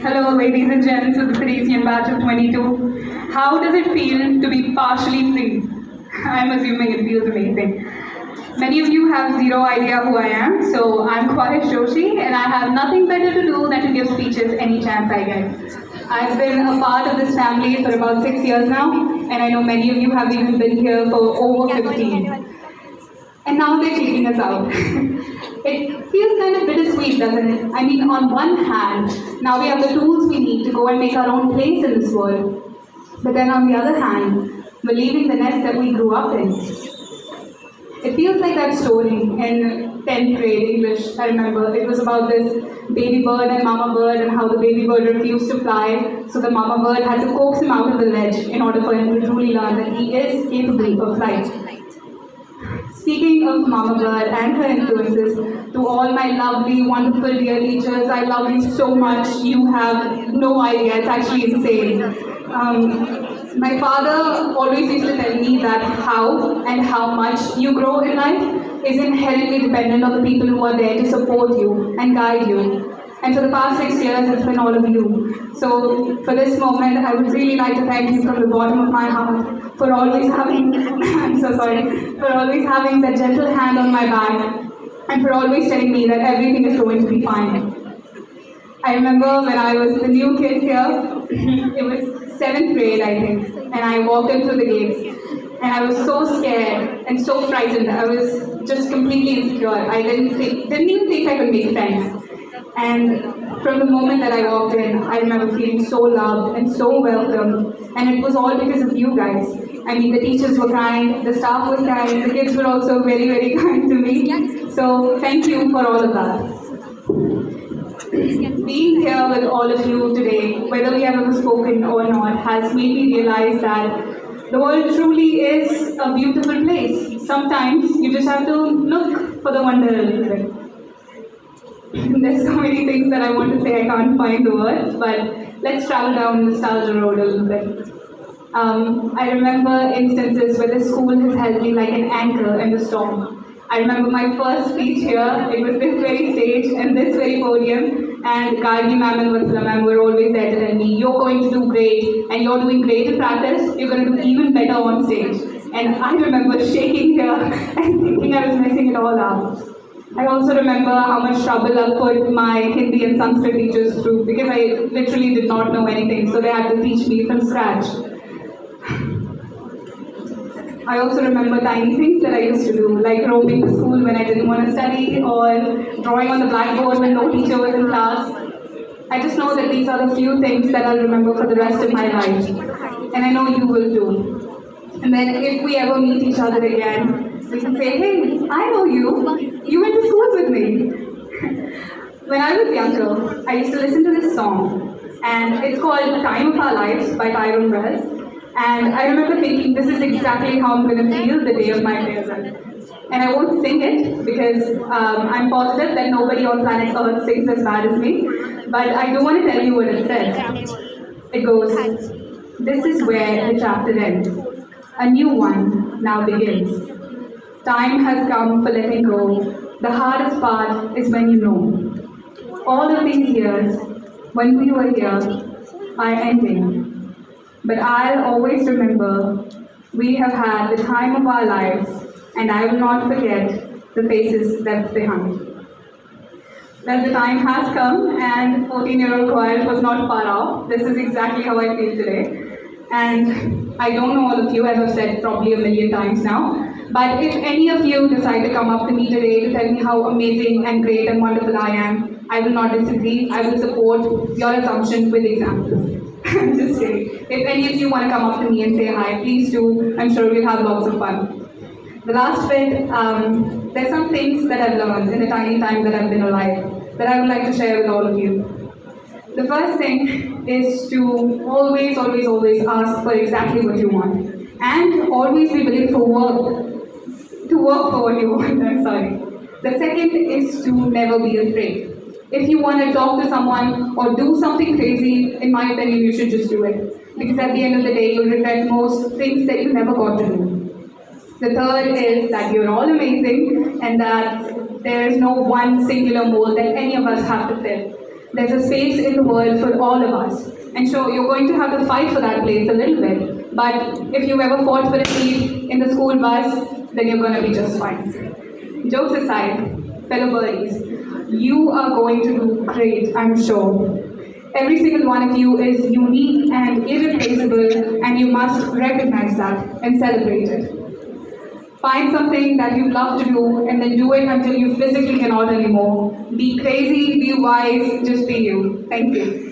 Hello, ladies and gents of the Parisian batch of 22. How does it feel to be partially free? I'm assuming it feels amazing. Many of you have zero idea who I am, so I'm Khwahish Joshi, and I have nothing better to do than to give speeches any chance I get. I've been a part of this family for about 6 years now, and I know many of you have even been here for over 15. And now they're kicking us out. It feels kind of bittersweet, doesn't it? I mean, on one hand, now we have the tools we need to go and make our own place in this world. But then on the other hand, we're leaving the nest that we grew up in. It feels like that story in 10th grade English, I remember. It was about this baby bird and mama bird and how the baby bird refused to fly, so the mama bird had to coax him out of the ledge in order for him to truly learn that he is capable of flight. Speaking of Mama Bird and her influences, to all my lovely, wonderful, dear teachers, I love you so much. You have no idea. It's actually insane. My father always used to tell me that how and how much you grow in life is inherently dependent on the people who are there to support you and guide you. And for the past 6 years, it's been all of you. So for this moment, I would really like to thank you from the bottom of my heart for always having, I'm so sorry, for always having that gentle hand on my back and for always telling me that everything is going to be fine. I remember when I was the new kid here, it was 7th grade, I think, and I walked in through the gates. And I was so scared and so frightened. I was just completely insecure. I didn't even think I could make friends. And from the moment that I walked in, I remember feeling so loved and so welcome. And it was all because of you guys. I mean, the teachers were kind, the staff was kind, the kids were also very, very kind to me. So thank you for all of that. Being here with all of you today, whether we have ever spoken or not, has made me realize that the world truly is a beautiful place. Sometimes you just have to look for the wonder a little bit. There's so many things that I want to say, I can't find the words, but let's travel down nostalgia road a little bit. I remember instances where the school has held me like an anchor in the storm. I remember my first speech here, it was this very stage and this very podium, and Gargi ma'am and Vatsala ma'am were always there to tell me, you're going to do great, and you're doing great in practice, you're going to do even better on stage. And I remember shaking here and thinking I was messing it all up. I also remember how much trouble I put my Hindi and Sanskrit teachers through because I literally did not know anything, so they had to teach me from scratch. I also remember tiny things that I used to do, like roaming to school when I didn't want to study or drawing on the blackboard when no teacher was in class. I just know that these are the few things that I'll remember for the rest of my life, and I know you will too. And then if we ever meet each other again, we can say, hey, I know you. You went to school with me. When I was younger, I used to listen to this song, and it's called Time of Our Lives by Tyrone Wells. And I remember thinking, this is exactly how I'm going to feel the day of my farewell. And I won't sing it because I'm positive that nobody on planet Earth sings as bad as me. But I do want to tell you what it says. It goes, this is where the chapter ends. A new one now begins. Time has come for letting go. The hardest part is when you know. All of these years, when we were here, are ending. But I'll always remember, we have had the time of our lives, and I will not forget the faces left behind. Well, the time has come, and 14-year-old Khwahish was not far off. This is exactly how I feel today. And I don't know all of you, as I've said probably a million times now, but if any of you decide to come up to me today to tell me how amazing and great and wonderful I am, I will not disagree. I will support your assumption with examples. I'm just kidding. If any of you want to come up to me and say hi, please do. I'm sure we'll have lots of fun. The last bit, there's some things that I've learned in the tiny time that I've been alive that I would like to share with all of you. The first thing is to always, always, always ask for exactly what you want. And always be willing to work for what you want. I'm sorry. The second is to never be afraid. If you want to talk to someone or do something crazy, in my opinion, you should just do it. Because at the end of the day, you'll regret most things that you never got to do. The third is that you're all amazing and that there is no one singular mold that any of us have to fit. There's a space in the world for all of us. And sure, you're going to have to fight for that place a little bit, but if you ever fought for a seat in the school bus, then you're going to be just fine. Jokes aside, fellow birdies, you are going to do great, I'm sure. Every single one of you is unique and irreplaceable, and you must recognize that and celebrate it. Find something that you love to do and then do it until you physically cannot anymore. Be crazy, be wise, just be you. Thank you.